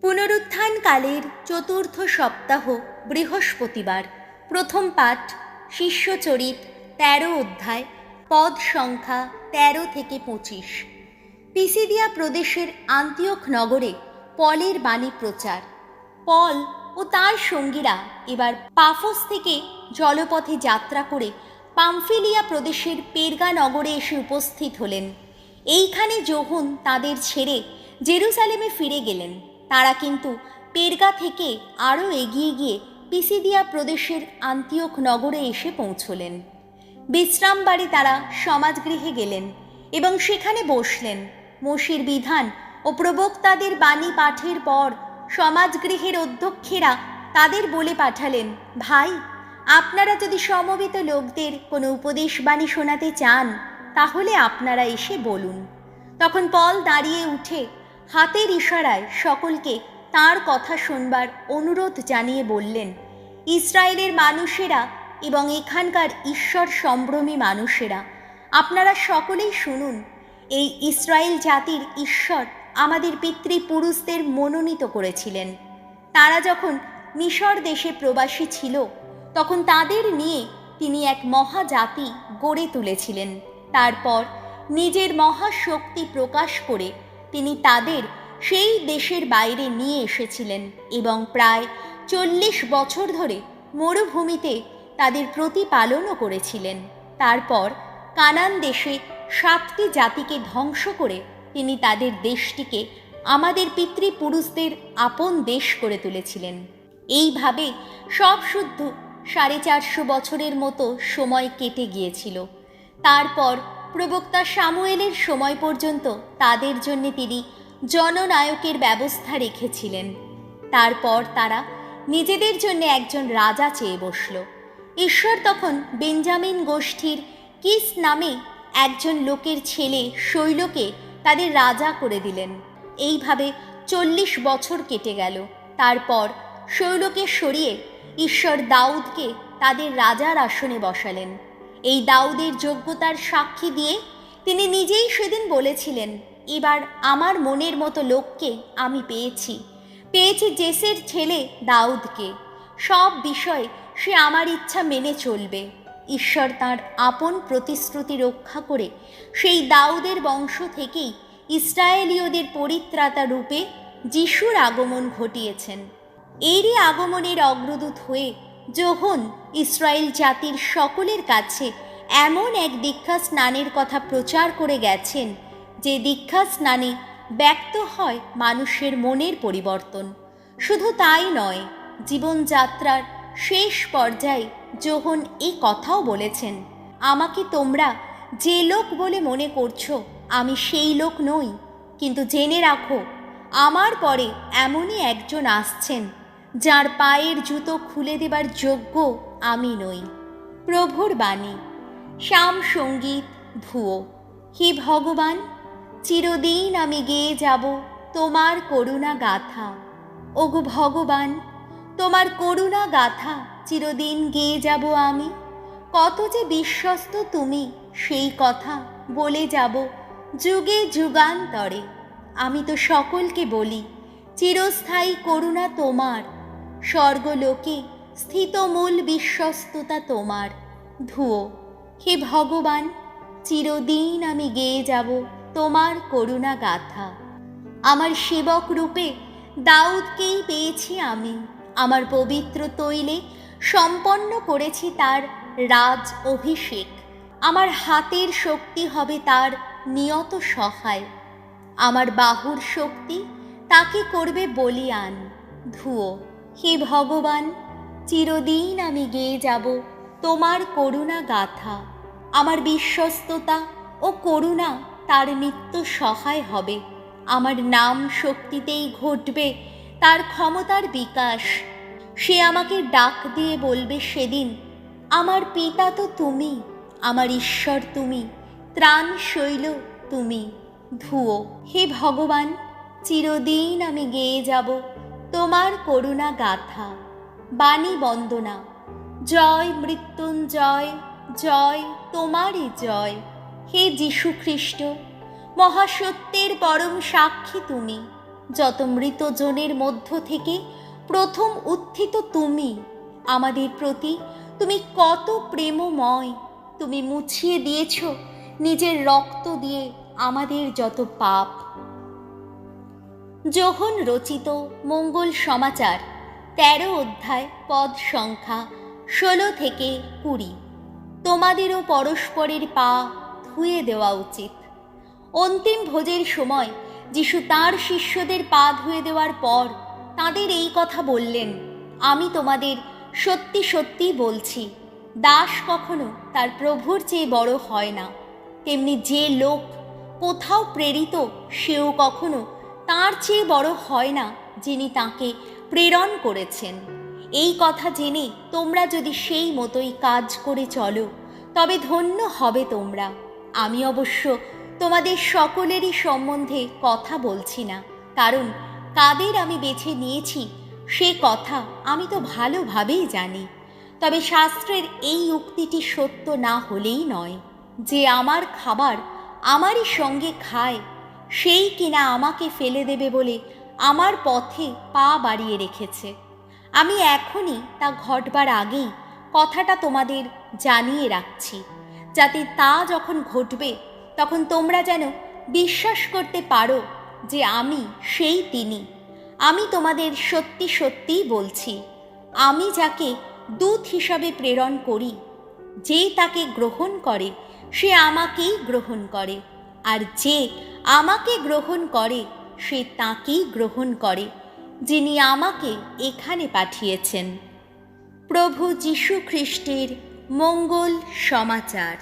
পুনরুত্থানকালের চতুর্থ সপ্তাহ বৃহস্পতিবার। প্রথম পাঠ শিষ্যচরিত ১৩ অধ্যায়, পদ সংখ্যা ১৩ থেকে ২৫। পিসিদিয়া প্রদেশের আন্তিওখ নগরে পলের বাণী প্রচার। পল ও তার সঙ্গীরা এবার পাফোস থেকে জলপথে যাত্রা করে পামফিলিয়া প্রদেশের পেরগা নগরে এসে উপস্থিত হলেন। এইখানে যোহন তাদের ছেড়ে জেরুসালেমে ফিরে গেলেন। তারা কিন্তু পেরগা থেকে আরও এগিয়ে গিয়ে পিসিদিয়া প্রদেশের আন্তিওখ নগরে এসে পৌঁছলেন। বিশ্রাম বাড়ি তারা সমাজগৃহে গেলেন এবং সেখানে বসলেন। মোশির বিধান ও প্রবক্তাদের বাণী পাঠের পর সমাজগৃহের অধ্যক্ষেরা তাদের বলে পাঠালেন, ভাই, আপনারা যদি সমবেত লোকদের কোনো উপদেশ বাণী শোনাতে চান তাহলে আপনারা এসে বলুন। তখন পল দাঁড়িয়ে উঠে হাতের ইশারায় সকলকে তার কথা শুনবার অনুরোধ জানিয়ে বললেন, ইসরায়েলের মানুষেরা এবং এখানকার ঈশ্বর সম্ভ্রমী মানুষেরা, আপনারা সকলেই শুনুন। এই ইসরায়েল জাতির ঈশ্বর আমাদের পিতৃপুরুষদের মনোনীত করেছিলেন। তারা যখন মিশর দেশে প্রবাসী ছিল তখন তাদের নিয়ে তিনি এক মহাজাতি গড়ে তুলেছিলেন। তারপর নিজের মহাশক্তি প্রকাশ করে তিনি তাদের সেই দেশের বাইরে নিয়ে এসেছিলেন এবং প্রায় ৪০ বছর ধরে মরুভূমিতে তাদের প্রতিপালনও করেছিলেন। তারপর কানান দেশে ৭টি জাতিকে ধ্বংস করে তিনি তাদের দেশটিকে আমাদের পিতৃপুরুষদের আপন দেশ করে তুলেছিলেন। এইভাবে সব শুদ্ধ ৪৫০ বছরের মতো সময় কেটে গিয়েছিল। তারপর প্রবক্তা সামুয়েলের সময় পর্যন্ত তাদের জন্য তিনি জননায়কের ব্যবস্থা রেখেছিলেন। তারপর তারা নিজেদের জন্য একজন রাজা চেয়ে বসল। ঈশ্বর তখন বেঞ্জামিন গোষ্ঠীর কিস নামে একজন লোকের ছেলে শৈলকে তাদের রাজা করে দিলেন। এইভাবে ৪০ বছর কেটে গেল। তারপর শৈলকে সরিয়ে ঈশ্বর দাউদকে তাদের রাজার আসনে বসালেন। এই দাউদের যোগ্যতার সাক্ষী দিয়ে তিনি নিজেই সেদিন বলেছিলেন, এবার আমার মনের মতো লোককে আমি পেয়েছি জেসের ছেলে দাউদকে। সব বিষয়ে সে আমার ইচ্ছা মেনে চলবে। ঈশ্বর তাঁর আপন প্রতিশ্রুতি রক্ষা করে সেই দাউদের বংশ থেকেই ইসরায়েলীয়দের পরিত্রাতা রূপে যিশুর আগমন ঘটিয়েছেন। এরই আগমনের অগ্রদূত হয়ে যোহন ইসরায়েল জাতির সকলের কাছে এমন এক দীক্ষা স্নানের কথা প্রচার করে গেছেন যে দীক্ষা স্নানে ব্যক্ত হয় মানুষের মনের পরিবর্তন। শুধু তাই নয়, জীবনযাত্রার শেষ পর্যায়ে যোহন এই কথাও বলেছেন, আমাকে তোমরা যে লোক বলে মনে করছো আমি সেই লোক নই, কিন্তু জেনে রাখো আমার পরে এমনই একজন আসছেন যার পায়ের জুতো খুলে দেবার যোগ্য আমি নই। প্রভুর বাণী। শ্যাম সঙ্গীত ভুয়ো। হে ভগবান, চিরদিন আমি গেয়ে যাব তোমার করুণা গাথা। ওগো ভগবান, তোমার করুণা গাথা চিরদিন গেয়ে যাব আমি। কত যে বিশ্বস্ত তুমি সেই কথা বলে যাব যুগে যুগান্তরে। আমি তো সকলকে বলি, চিরস্থায়ী করুণা তোমার, স্বর্গলোকে স্থিত মূল বিশ্বস্ততা তোমার। ধুয়ো। হে ভগবান, চিরদিন আমি গেয়ে যাব তোমার করুণা গাথা। আমার সেবক রূপে দাউদকেই পেয়েছি আমি। আমার পবিত্র তৈলে সম্পন্ন করেছি তার রাজ অভিষেক। আমার হাতের শক্তি হবে তার নিয়ত সহায়। আমার বাহুর শক্তি তাকে করবে বলিয়ান। ধুয়ো। হে ভগবান, চিরদিন আমি গেয়ে যাব তোমার করুণা গাথা। আমার বিশ্বস্ততা ও করুণা তার নিত্য সহায় হবে। আমার নাম শক্তিতেই ঘটবে তার ক্ষমতার বিকাশ। সে আমাকে ডাক দিয়ে বলবে সেদিন, আমার পিতা তো তুমি, আমার ঈশ্বর তুমি, ত্রাণ শৈল তুমি। ধুয়ো। হে ভগবান, চিরদিন আমি গেয়ে যাব তোমার করুণা গাথা। বাণী বন্দনা। জয় মৃত্যুঞ্জয়, জয় তোমারই জয়। হে যীশু খ্রিস্ট, মহাসত্যের পরম সাক্ষী তুমি। যত মৃতজনের মধ্য থেকে প্রথম উত্থিত তুমি, আমাদের প্রতি তুমি কত প্রেমময়। তুমি মুছিয়ে দিয়েছ নিজের রক্ত দিয়ে আমাদের যত পাপ। যোহন রচিত মঙ্গল সমাচার 13 অধ্যায় পদ সংখ্যা 16 থেকে 20। তোমাদেরও পরস্পরের পা ধুয়ে দেওয়া উচিত। অন্তিম ভোজের সময় যিশু তাঁর শিষ্যদের পা ধুয়ে দেওয়ার পর তাঁদের এই কথা বললেন, আমি তোমাদের সত্যি সত্যি বলছি, দাস কখনো তার প্রভুর চেয়ে বড় হয় না, তেমনি যে লোক কোথাও প্রেরিত সেও কখনো তার চেয়ে বড় হয় না যিনি তাকে প্রেরণ করেছেন। এই কথা জেনে তোমরা যদি সেই মতোই কাজ করে চলো তবে ধন্য হবে তোমরা। আমি অবশ্য তোমাদের সকলেরই সম্বন্ধে কথা বলছি না, কারণ কাদের আমি বেছে নিয়েছি সে কথা আমি তো ভালোভাবেই জানি। তবে শাস্ত্রের এই উক্তিটি সত্য না হলেই নয় যে আমার খাবার আমারই সঙ্গে খায় সেই কিনা আমাকে ফেলে দেবে বলে আমার পথে পা বাড়িয়ে রেখেছে। আমি এখনই তা ঘটবার আগেই কথাটা তোমাদের জানিয়ে রাখছি, যাতে তা যখন ঘটবে তখন তোমরা যেন বিশ্বাস করতে পারো যে আমি সেই তিনি। আমি তোমাদের সত্যি সত্যিই বলছি, আমি যাকে দূত হিসাবে প্রেরণ করি, যে তাকে গ্রহণ করে সে আমাকেই গ্রহণ করে, আর যে আমাকে গ্রহণ করে সে তাকেই গ্রহণ করে যিনি আমাকে এখানে পাঠিয়েছেন। প্রভু যীশু খ্রিস্টের মঙ্গল সমাচার।